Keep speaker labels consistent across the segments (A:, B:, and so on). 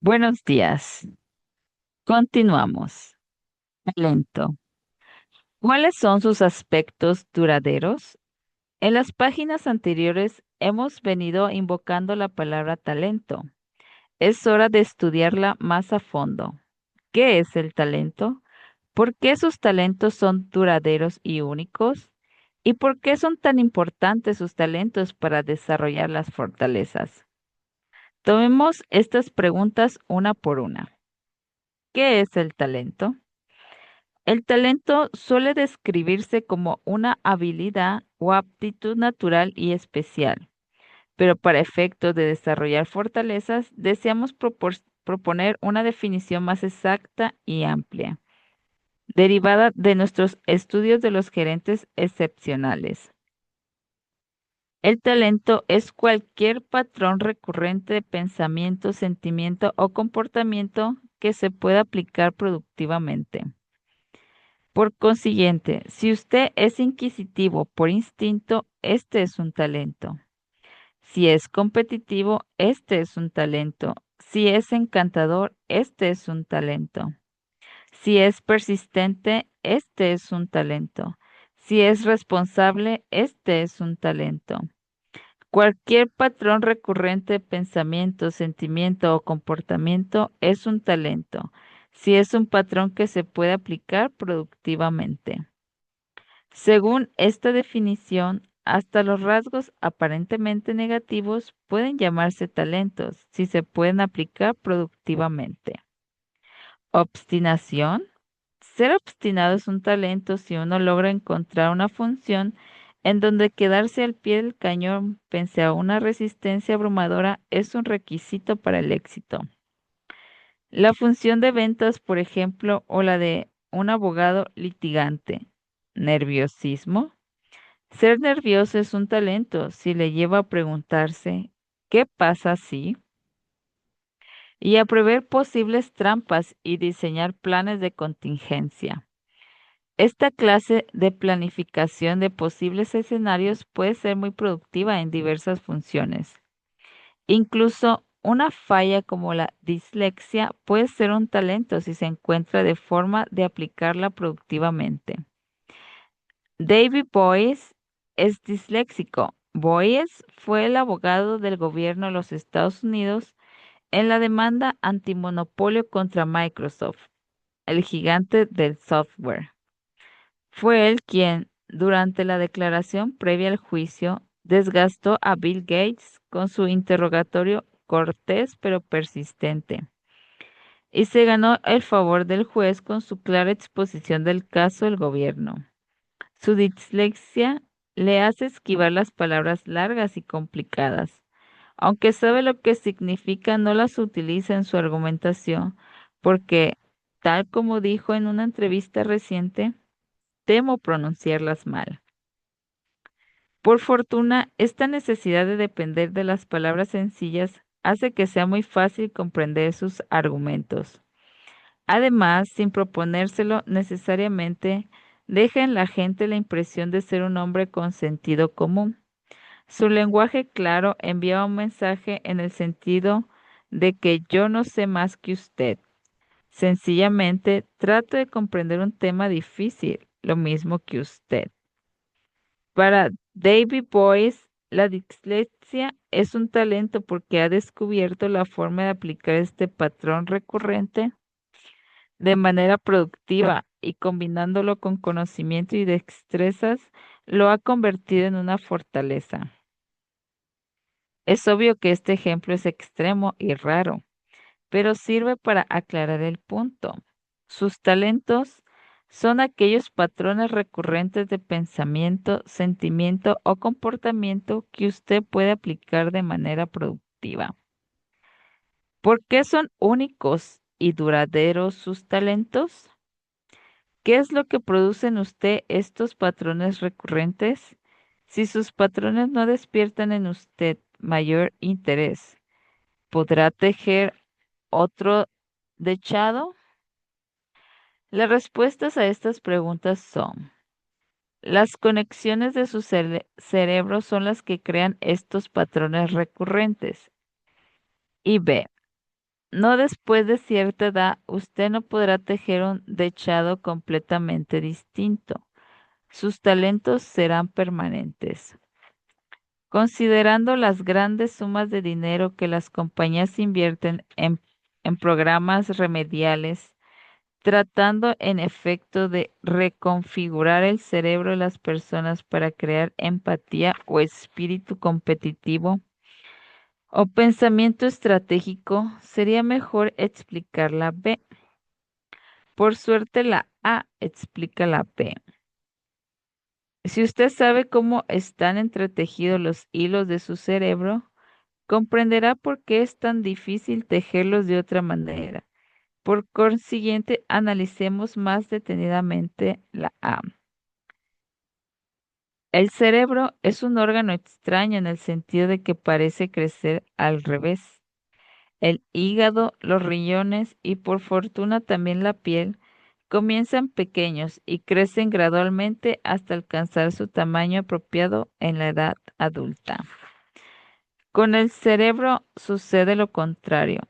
A: Buenos días. Continuamos. Talento. ¿Cuáles son sus aspectos duraderos? En las páginas anteriores hemos venido invocando la palabra talento. Es hora de estudiarla más a fondo. ¿Qué es el talento? ¿Por qué sus talentos son duraderos y únicos? ¿Y por qué son tan importantes sus talentos para desarrollar las fortalezas? Tomemos estas preguntas una por una. ¿Qué es el talento? El talento suele describirse como una habilidad o aptitud natural y especial, pero para efectos de desarrollar fortalezas deseamos proponer una definición más exacta y amplia, derivada de nuestros estudios de los gerentes excepcionales. El talento es cualquier patrón recurrente de pensamiento, sentimiento o comportamiento que se pueda aplicar productivamente. Por consiguiente, si usted es inquisitivo por instinto, este es un talento. Si es competitivo, este es un talento. Si es encantador, este es un talento. Si es persistente, este es un talento. Si es responsable, este es un talento. Cualquier patrón recurrente de pensamiento, sentimiento o comportamiento es un talento, si es un patrón que se puede aplicar productivamente. Según esta definición, hasta los rasgos aparentemente negativos pueden llamarse talentos si se pueden aplicar productivamente. Obstinación. Ser obstinado es un talento si uno logra encontrar una función en donde quedarse al pie del cañón pese a una resistencia abrumadora es un requisito para el éxito. La función de ventas, por ejemplo, o la de un abogado litigante. Nerviosismo. Ser nervioso es un talento si le lleva a preguntarse, ¿qué pasa si? Y a prever posibles trampas y diseñar planes de contingencia. Esta clase de planificación de posibles escenarios puede ser muy productiva en diversas funciones. Incluso una falla como la dislexia puede ser un talento si se encuentra de forma de aplicarla productivamente. David Boies es disléxico. Boies fue el abogado del gobierno de los Estados Unidos en la demanda antimonopolio contra Microsoft, el gigante del software. Fue él quien, durante la declaración previa al juicio, desgastó a Bill Gates con su interrogatorio cortés pero persistente, y se ganó el favor del juez con su clara exposición del caso del gobierno. Su dislexia le hace esquivar las palabras largas y complicadas. Aunque sabe lo que significa, no las utiliza en su argumentación porque, tal como dijo en una entrevista reciente, temo pronunciarlas mal. Por fortuna, esta necesidad de depender de las palabras sencillas hace que sea muy fácil comprender sus argumentos. Además, sin proponérselo necesariamente, deja en la gente la impresión de ser un hombre con sentido común. Su lenguaje claro envía un mensaje en el sentido de que yo no sé más que usted. Sencillamente trato de comprender un tema difícil, lo mismo que usted. Para David Boyce, la dislexia es un talento porque ha descubierto la forma de aplicar este patrón recurrente de manera productiva y combinándolo con conocimiento y destrezas, lo ha convertido en una fortaleza. Es obvio que este ejemplo es extremo y raro, pero sirve para aclarar el punto. Sus talentos son aquellos patrones recurrentes de pensamiento, sentimiento o comportamiento que usted puede aplicar de manera productiva. ¿Por qué son únicos y duraderos sus talentos? ¿Qué es lo que produce en usted estos patrones recurrentes? Si sus patrones no despiertan en usted mayor interés, ¿podrá tejer otro dechado? Las respuestas a estas preguntas son: las conexiones de su cerebro son las que crean estos patrones recurrentes. Y B, No después de cierta edad, usted no podrá tejer un dechado completamente distinto. Sus talentos serán permanentes. Considerando las grandes sumas de dinero que las compañías invierten en programas remediales, tratando en efecto de reconfigurar el cerebro de las personas para crear empatía o espíritu competitivo o pensamiento estratégico, sería mejor explicar la B. Por suerte la A explica la B. Si usted sabe cómo están entretejidos los hilos de su cerebro, comprenderá por qué es tan difícil tejerlos de otra manera. Por consiguiente, analicemos más detenidamente la A. El cerebro es un órgano extraño en el sentido de que parece crecer al revés. El hígado, los riñones y por fortuna también la piel comienzan pequeños y crecen gradualmente hasta alcanzar su tamaño apropiado en la edad adulta. Con el cerebro sucede lo contrario.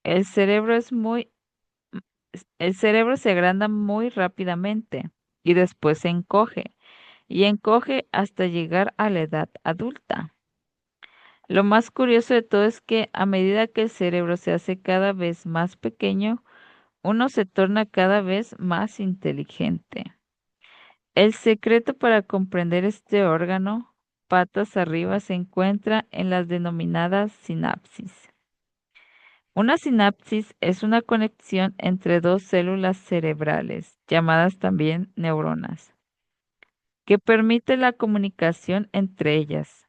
A: El cerebro es muy, el cerebro se agranda muy rápidamente y después se encoge y encoge hasta llegar a la edad adulta. Lo más curioso de todo es que a medida que el cerebro se hace cada vez más pequeño, uno se torna cada vez más inteligente. El secreto para comprender este órgano, patas arriba, se encuentra en las denominadas sinapsis. Una sinapsis es una conexión entre dos células cerebrales, llamadas también neuronas, que permite la comunicación entre ellas.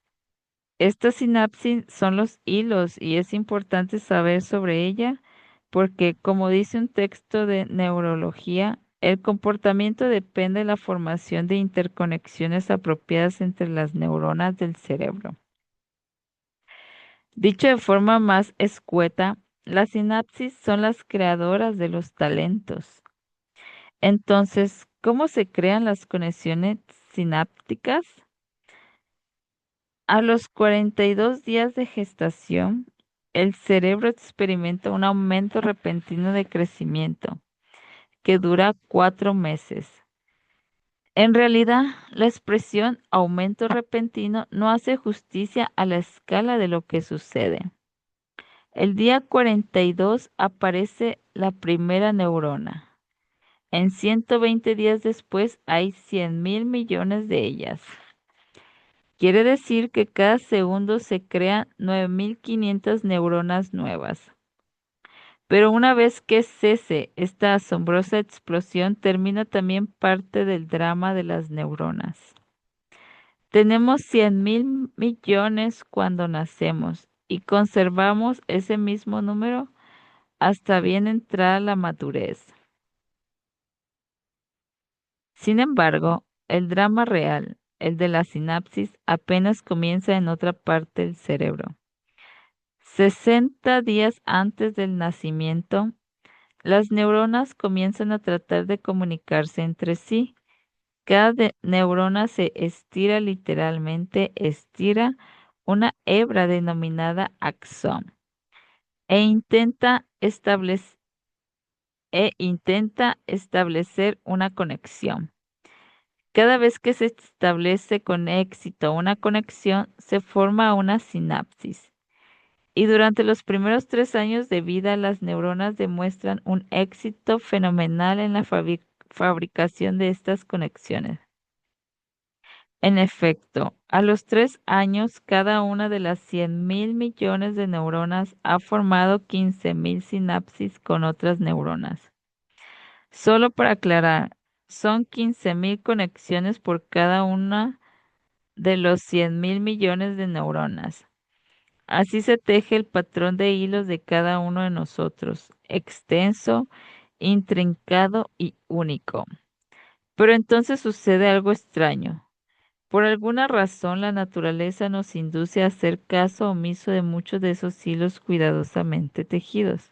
A: Estas sinapsis son los hilos y es importante saber sobre ella porque, como dice un texto de neurología, el comportamiento depende de la formación de interconexiones apropiadas entre las neuronas del cerebro. Dicho de forma más escueta, las sinapsis son las creadoras de los talentos. Entonces, ¿cómo se crean las conexiones sinápticas? A los 42 días de gestación, el cerebro experimenta un aumento repentino de crecimiento que dura 4 meses. En realidad, la expresión aumento repentino no hace justicia a la escala de lo que sucede. El día 42 aparece la primera neurona. En 120 días después hay 100.000 millones de ellas. Quiere decir que cada segundo se crean 9.500 neuronas nuevas. Pero una vez que cese esta asombrosa explosión, termina también parte del drama de las neuronas. Tenemos 100.000 millones cuando nacemos y conservamos ese mismo número hasta bien entrada la madurez. Sin embargo, el drama real, el de la sinapsis, apenas comienza en otra parte del cerebro. 60 días antes del nacimiento, las neuronas comienzan a tratar de comunicarse entre sí. Cada neurona se estira literalmente, estira una hebra denominada axón e intenta establecer una conexión. Cada vez que se establece con éxito una conexión, se forma una sinapsis. Y durante los primeros 3 años de vida, las neuronas demuestran un éxito fenomenal en la fabricación de estas conexiones. En efecto, a los 3 años, cada una de las 100.000 millones de neuronas ha formado 15.000 sinapsis con otras neuronas. Solo para aclarar, son 15.000 conexiones por cada una de los 100.000 millones de neuronas. Así se teje el patrón de hilos de cada uno de nosotros, extenso, intrincado y único. Pero entonces sucede algo extraño. Por alguna razón la naturaleza nos induce a hacer caso omiso de muchos de esos hilos cuidadosamente tejidos.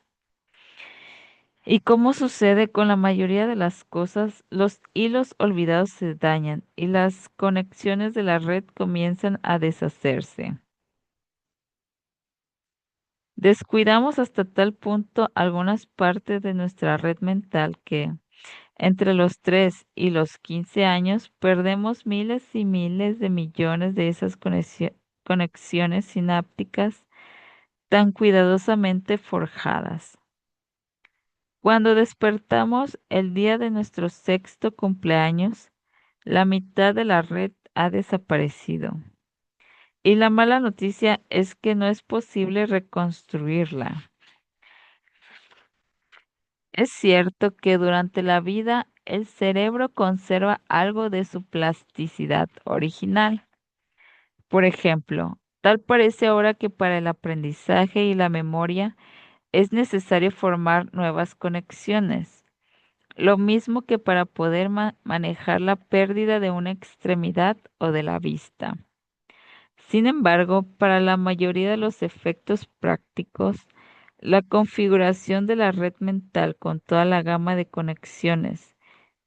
A: Y como sucede con la mayoría de las cosas, los hilos olvidados se dañan y las conexiones de la red comienzan a deshacerse. Descuidamos hasta tal punto algunas partes de nuestra red mental que, entre los 3 y los 15 años, perdemos miles y miles de millones de esas conexiones sinápticas tan cuidadosamente forjadas. Cuando despertamos el día de nuestro sexto cumpleaños, la mitad de la red ha desaparecido. Y la mala noticia es que no es posible reconstruirla. Es cierto que durante la vida el cerebro conserva algo de su plasticidad original. Por ejemplo, tal parece ahora que para el aprendizaje y la memoria es necesario formar nuevas conexiones, lo mismo que para poder manejar la pérdida de una extremidad o de la vista. Sin embargo, para la mayoría de los efectos prácticos, la configuración de la red mental con toda la gama de conexiones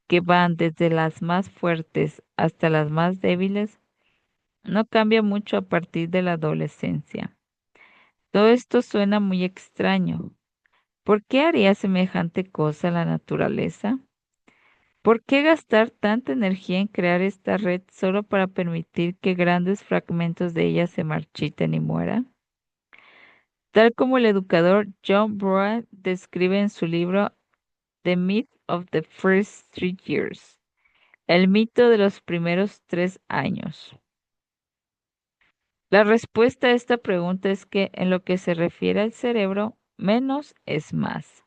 A: que van desde las más fuertes hasta las más débiles no cambia mucho a partir de la adolescencia. Todo esto suena muy extraño. ¿Por qué haría semejante cosa la naturaleza? ¿Por qué gastar tanta energía en crear esta red solo para permitir que grandes fragmentos de ella se marchiten y mueran? Tal como el educador John Broad describe en su libro The Myth of the First 3 Years, el mito de los primeros 3 años. La respuesta a esta pregunta es que en lo que se refiere al cerebro, menos es más.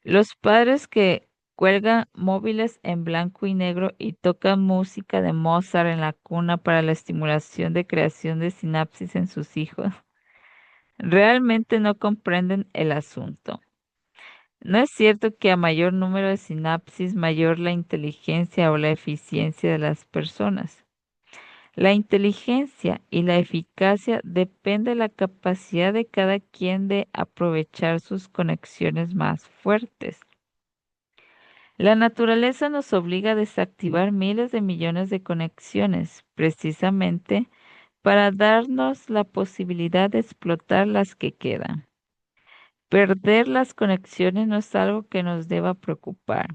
A: Los padres que cuelgan móviles en blanco y negro y tocan música de Mozart en la cuna para la estimulación de creación de sinapsis en sus hijos, realmente no comprenden el asunto. No es cierto que a mayor número de sinapsis, mayor la inteligencia o la eficiencia de las personas. La inteligencia y la eficacia depende de la capacidad de cada quien de aprovechar sus conexiones más fuertes. La naturaleza nos obliga a desactivar miles de millones de conexiones, precisamente para darnos la posibilidad de explotar las que quedan. Perder las conexiones no es algo que nos deba preocupar.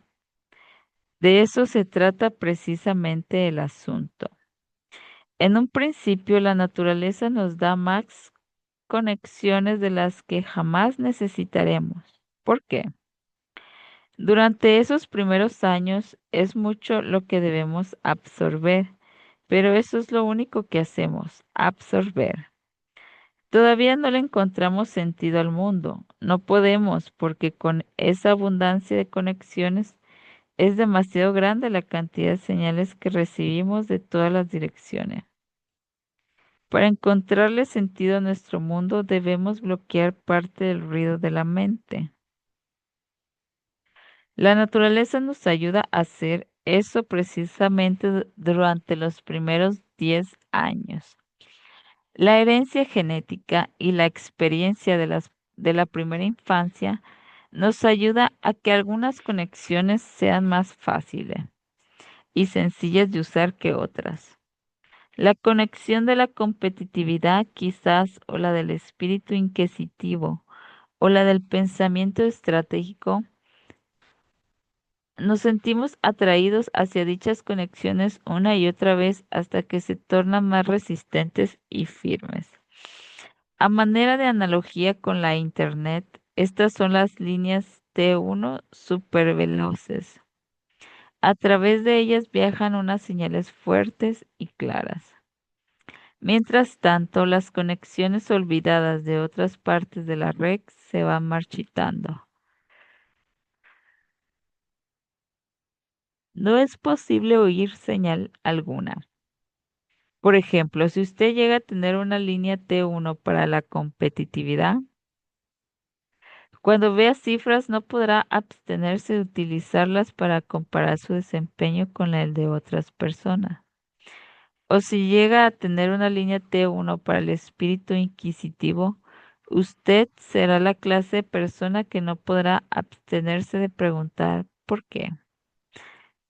A: De eso se trata precisamente el asunto. En un principio, la naturaleza nos da más conexiones de las que jamás necesitaremos. ¿Por qué? Durante esos primeros años es mucho lo que debemos absorber, pero eso es lo único que hacemos, absorber. Todavía no le encontramos sentido al mundo. No podemos porque con esa abundancia de conexiones es demasiado grande la cantidad de señales que recibimos de todas las direcciones. Para encontrarle sentido a nuestro mundo debemos bloquear parte del ruido de la mente. La naturaleza nos ayuda a hacer eso precisamente durante los primeros 10 años. La herencia genética y la experiencia de la primera infancia nos ayuda a que algunas conexiones sean más fáciles y sencillas de usar que otras. La conexión de la competitividad quizás o la del espíritu inquisitivo o la del pensamiento estratégico, nos sentimos atraídos hacia dichas conexiones una y otra vez hasta que se tornan más resistentes y firmes. A manera de analogía con la Internet, estas son las líneas T1 superveloces. A través de ellas viajan unas señales fuertes y claras. Mientras tanto, las conexiones olvidadas de otras partes de la red se van marchitando. No es posible oír señal alguna. Por ejemplo, si usted llega a tener una línea T1 para la competitividad, cuando vea cifras no podrá abstenerse de utilizarlas para comparar su desempeño con el de otras personas. O si llega a tener una línea T1 para el espíritu inquisitivo, usted será la clase de persona que no podrá abstenerse de preguntar ¿por qué?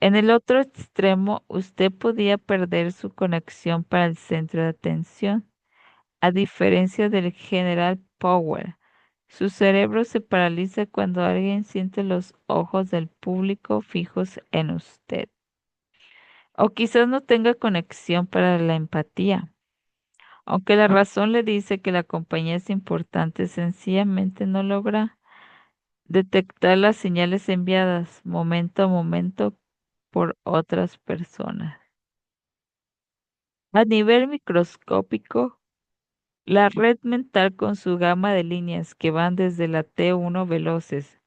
A: En el otro extremo, usted podía perder su conexión para el centro de atención, a diferencia del general Powell, Su cerebro se paraliza cuando alguien siente los ojos del público fijos en usted. O quizás no tenga conexión para la empatía. Aunque la razón le dice que la compañía es importante, sencillamente no logra detectar las señales enviadas momento a momento por otras personas. A nivel microscópico, la red mental con su gama de líneas que van desde la T1 veloces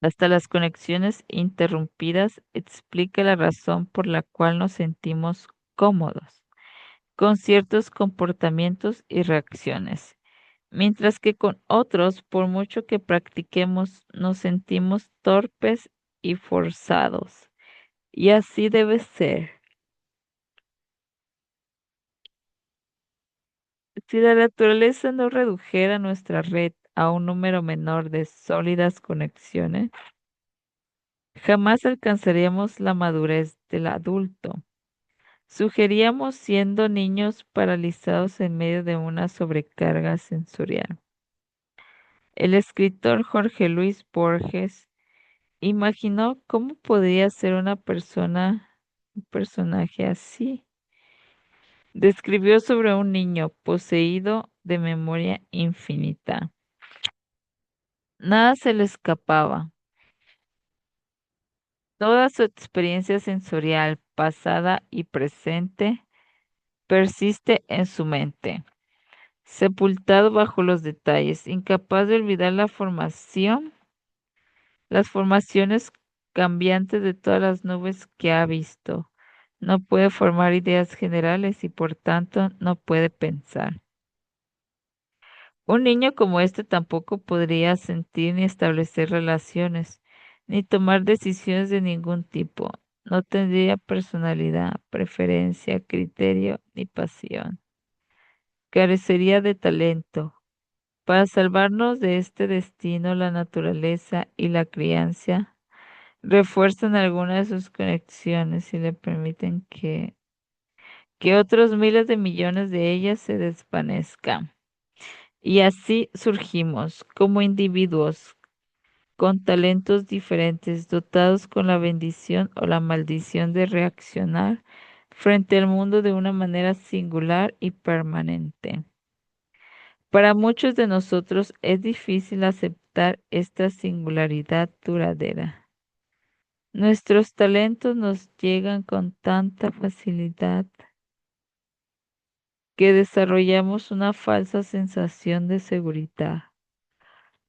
A: hasta las conexiones interrumpidas explica la razón por la cual nos sentimos cómodos con ciertos comportamientos y reacciones, mientras que con otros, por mucho que practiquemos, nos sentimos torpes y forzados. Y así debe ser. Si la naturaleza no redujera nuestra red a un número menor de sólidas conexiones, jamás alcanzaríamos la madurez del adulto. Sugeríamos siendo niños paralizados en medio de una sobrecarga sensorial. El escritor Jorge Luis Borges imaginó cómo podría ser un personaje así. Describió sobre un niño poseído de memoria infinita. Nada se le escapaba. Toda su experiencia sensorial, pasada y presente, persiste en su mente, sepultado bajo los detalles, incapaz de olvidar las formaciones cambiantes de todas las nubes que ha visto. No puede formar ideas generales y por tanto no puede pensar. Un niño como este tampoco podría sentir ni establecer relaciones, ni tomar decisiones de ningún tipo. No tendría personalidad, preferencia, criterio ni pasión. Carecería de talento. Para salvarnos de este destino, la naturaleza y la crianza refuerzan algunas de sus conexiones y le permiten que otros miles de millones de ellas se desvanezcan. Y así surgimos como individuos con talentos diferentes, dotados con la bendición o la maldición de reaccionar frente al mundo de una manera singular y permanente. Para muchos de nosotros es difícil aceptar esta singularidad duradera. Nuestros talentos nos llegan con tanta facilidad que desarrollamos una falsa sensación de seguridad.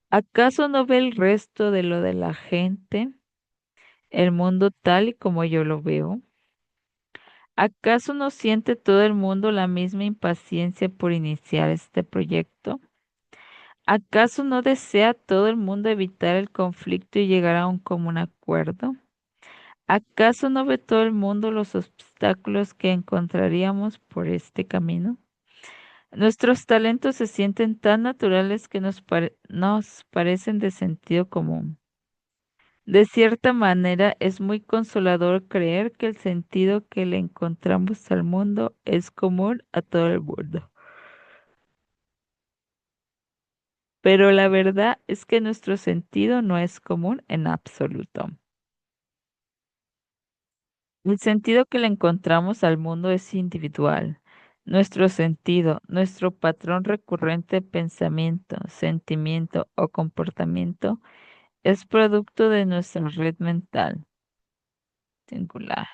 A: ¿Acaso no ve el resto de lo de la gente, el mundo tal y como yo lo veo? ¿Acaso no siente todo el mundo la misma impaciencia por iniciar este proyecto? ¿Acaso no desea todo el mundo evitar el conflicto y llegar a un común acuerdo? ¿Acaso no ve todo el mundo los obstáculos que encontraríamos por este camino? Nuestros talentos se sienten tan naturales que nos parecen de sentido común. De cierta manera, es muy consolador creer que el sentido que le encontramos al mundo es común a todo el mundo. Pero la verdad es que nuestro sentido no es común en absoluto. El sentido que le encontramos al mundo es individual. Nuestro sentido, nuestro patrón recurrente de pensamiento, sentimiento o comportamiento es producto de nuestra red mental singular.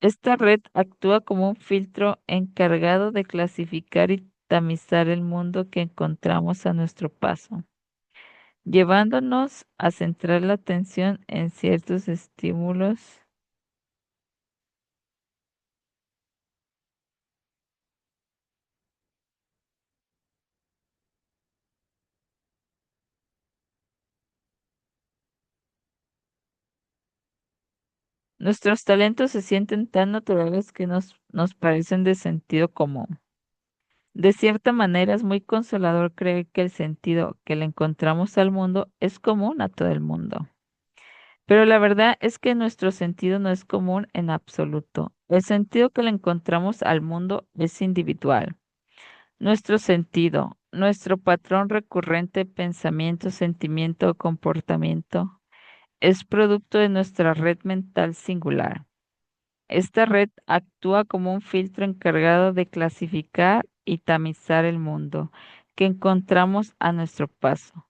A: Esta red actúa como un filtro encargado de clasificar y tamizar el mundo que encontramos a nuestro paso, llevándonos a centrar la atención en ciertos estímulos. Nuestros talentos se sienten tan naturales que nos parecen de sentido común. De cierta manera es muy consolador creer que el sentido que le encontramos al mundo es común a todo el mundo. Pero la verdad es que nuestro sentido no es común en absoluto. El sentido que le encontramos al mundo es individual. Nuestro sentido, nuestro patrón recurrente de pensamiento, sentimiento o comportamiento es producto de nuestra red mental singular. Esta red actúa como un filtro encargado de clasificar y tamizar el mundo que encontramos a nuestro paso,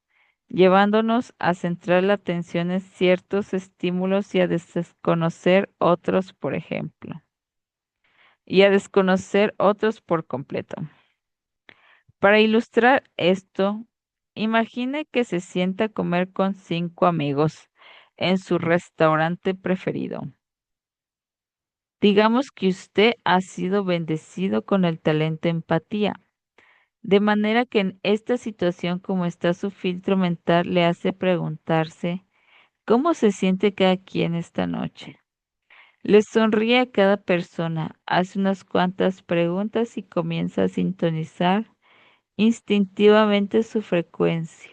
A: llevándonos a centrar la atención en ciertos estímulos y a desconocer otros, por ejemplo, y a desconocer otros por completo. Para ilustrar esto, imagine que se sienta a comer con 5 amigos en su restaurante preferido. Digamos que usted ha sido bendecido con el talento empatía, de manera que en esta situación como está su filtro mental le hace preguntarse cómo se siente cada quien esta noche. Le sonríe a cada persona, hace unas cuantas preguntas y comienza a sintonizar instintivamente su frecuencia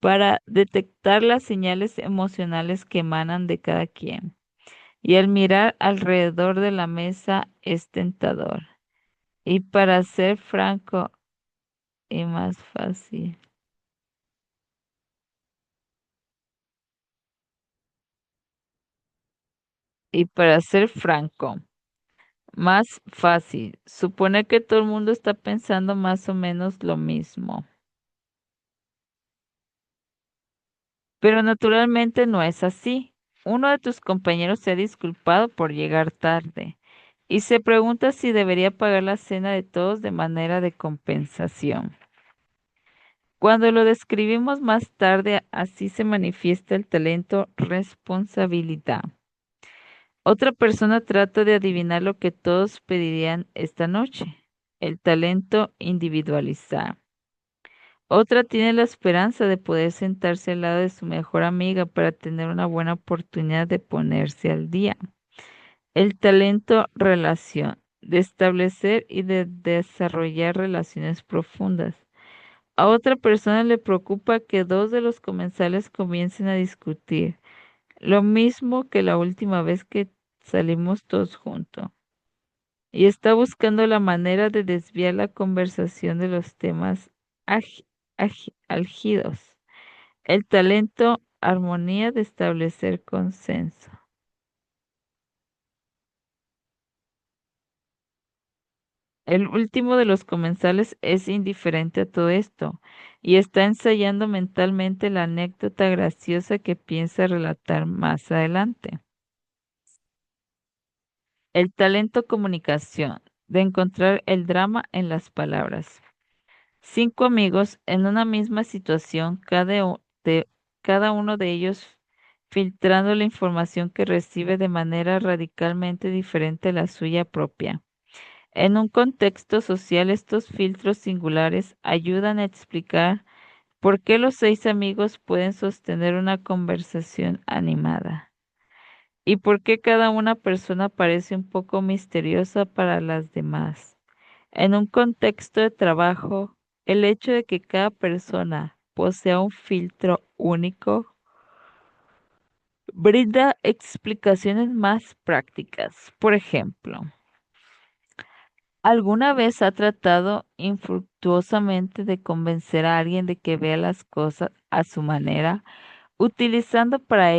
A: para detectar las señales emocionales que emanan de cada quien. Y al mirar alrededor de la mesa es tentador. Y para ser franco y más fácil. Y para ser franco, más fácil. Supone que todo el mundo está pensando más o menos lo mismo. Pero naturalmente no es así. Uno de tus compañeros se ha disculpado por llegar tarde y se pregunta si debería pagar la cena de todos de manera de compensación. Cuando lo describimos más tarde, así se manifiesta el talento responsabilidad. Otra persona trata de adivinar lo que todos pedirían esta noche, el talento individualizar. Otra tiene la esperanza de poder sentarse al lado de su mejor amiga para tener una buena oportunidad de ponerse al día. El talento relación, de establecer y de desarrollar relaciones profundas. A otra persona le preocupa que dos de los comensales comiencen a discutir, lo mismo que la última vez que salimos todos juntos, y está buscando la manera de desviar la conversación de los temas álgidos. El talento, armonía de establecer consenso. El último de los comensales es indiferente a todo esto y está ensayando mentalmente la anécdota graciosa que piensa relatar más adelante. El talento comunicación, de encontrar el drama en las palabras. 5 amigos en una misma situación, cada uno de ellos filtrando la información que recibe de manera radicalmente diferente a la suya propia. En un contexto social, estos filtros singulares ayudan a explicar por qué los 6 amigos pueden sostener una conversación animada y por qué cada una persona parece un poco misteriosa para las demás. En un contexto de trabajo, el hecho de que cada persona posea un filtro único brinda explicaciones más prácticas. Por ejemplo, ¿alguna vez ha tratado infructuosamente de convencer a alguien de que vea las cosas a su manera, utilizando para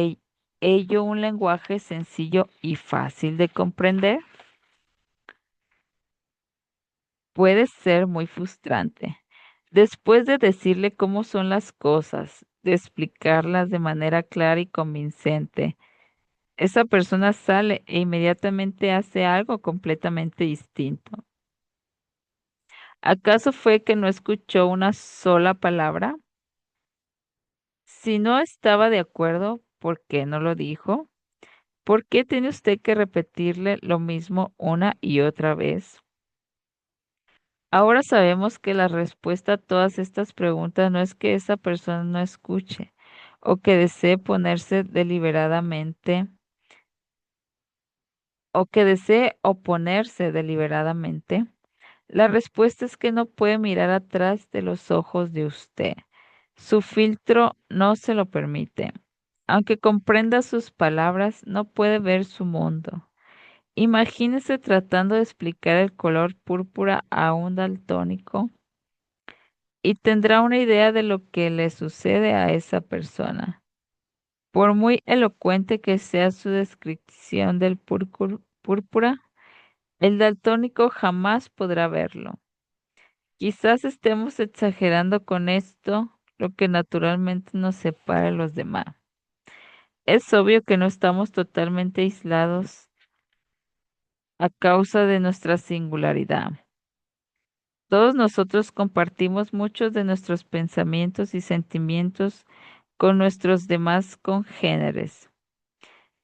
A: ello un lenguaje sencillo y fácil de comprender? Puede ser muy frustrante. Después de decirle cómo son las cosas, de explicarlas de manera clara y convincente, esa persona sale e inmediatamente hace algo completamente distinto. ¿Acaso fue que no escuchó una sola palabra? Si no estaba de acuerdo, ¿por qué no lo dijo? ¿Por qué tiene usted que repetirle lo mismo una y otra vez? Ahora sabemos que la respuesta a todas estas preguntas no es que esa persona no escuche o que desee ponerse deliberadamente o que desee oponerse deliberadamente. La respuesta es que no puede mirar atrás de los ojos de usted. Su filtro no se lo permite. Aunque comprenda sus palabras, no puede ver su mundo. Imagínese tratando de explicar el color púrpura a un daltónico y tendrá una idea de lo que le sucede a esa persona. Por muy elocuente que sea su descripción del púrpura, el daltónico jamás podrá verlo. Quizás estemos exagerando con esto lo que naturalmente nos separa de los demás. Es obvio que no estamos totalmente aislados a causa de nuestra singularidad. Todos nosotros compartimos muchos de nuestros pensamientos y sentimientos con nuestros demás congéneres.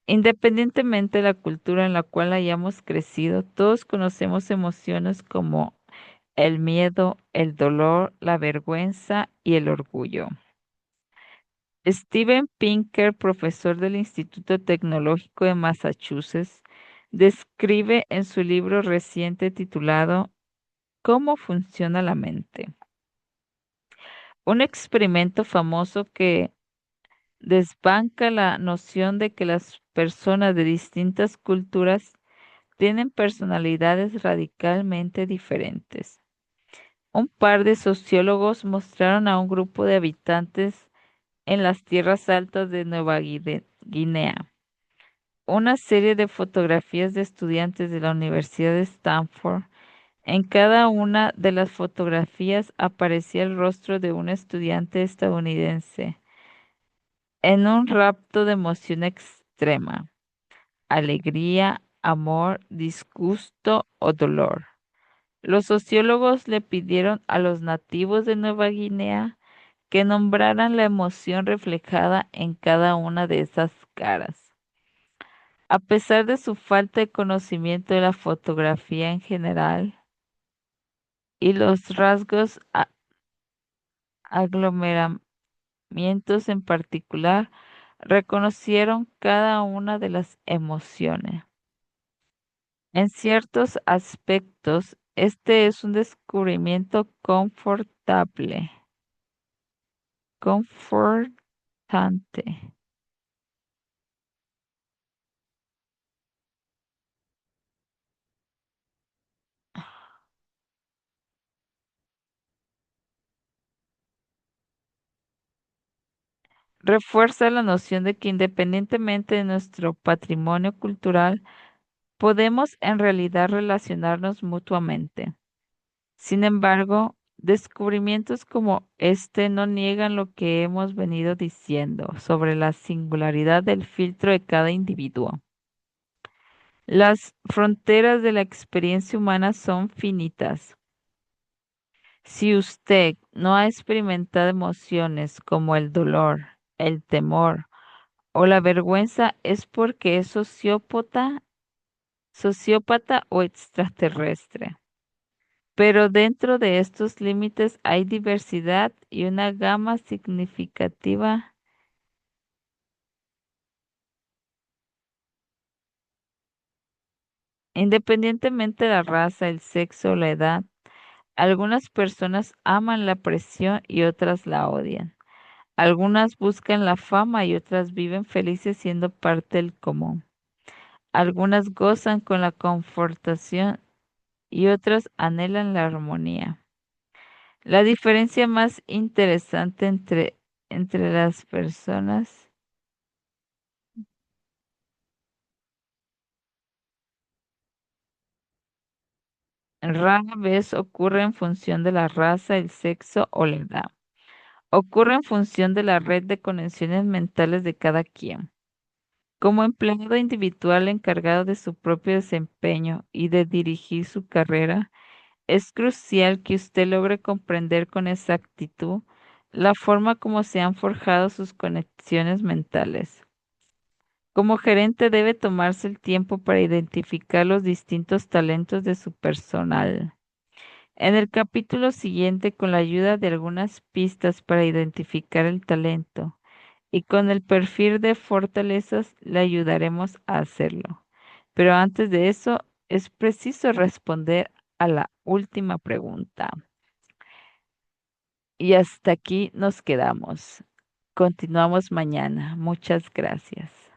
A: Independientemente de la cultura en la cual hayamos crecido, todos conocemos emociones como el miedo, el dolor, la vergüenza y el orgullo. Steven Pinker, profesor del Instituto Tecnológico de Massachusetts, describe en su libro reciente titulado ¿Cómo funciona la mente? Un experimento famoso que desbanca la noción de que las personas de distintas culturas tienen personalidades radicalmente diferentes. Un par de sociólogos mostraron a un grupo de habitantes en las tierras altas de Nueva Guinea una serie de fotografías de estudiantes de la Universidad de Stanford. En cada una de las fotografías aparecía el rostro de un estudiante estadounidense en un rapto de emoción extrema, alegría, amor, disgusto o dolor. Los sociólogos le pidieron a los nativos de Nueva Guinea que nombraran la emoción reflejada en cada una de esas caras. A pesar de su falta de conocimiento de la fotografía en general y los rasgos aglomeramientos en particular, reconocieron cada una de las emociones. En ciertos aspectos, este es un descubrimiento confortante. Refuerza la noción de que independientemente de nuestro patrimonio cultural, podemos en realidad relacionarnos mutuamente. Sin embargo, descubrimientos como este no niegan lo que hemos venido diciendo sobre la singularidad del filtro de cada individuo. Las fronteras de la experiencia humana son finitas. Si usted no ha experimentado emociones como el dolor, el temor o la vergüenza, es porque es sociópata o extraterrestre. Pero dentro de estos límites hay diversidad y una gama significativa. Independientemente de la raza, el sexo o la edad, algunas personas aman la presión y otras la odian. Algunas buscan la fama y otras viven felices siendo parte del común. Algunas gozan con la confortación y otras anhelan la armonía. La diferencia más interesante entre las personas rara vez ocurre en función de la raza, el sexo o la edad. Ocurre en función de la red de conexiones mentales de cada quien. Como empleado individual encargado de su propio desempeño y de dirigir su carrera, es crucial que usted logre comprender con exactitud la forma como se han forjado sus conexiones mentales. Como gerente debe tomarse el tiempo para identificar los distintos talentos de su personal. En el capítulo siguiente, con la ayuda de algunas pistas para identificar el talento y con el perfil de fortalezas, le ayudaremos a hacerlo. Pero antes de eso, es preciso responder a la última pregunta. Y hasta aquí nos quedamos. Continuamos mañana. Muchas gracias.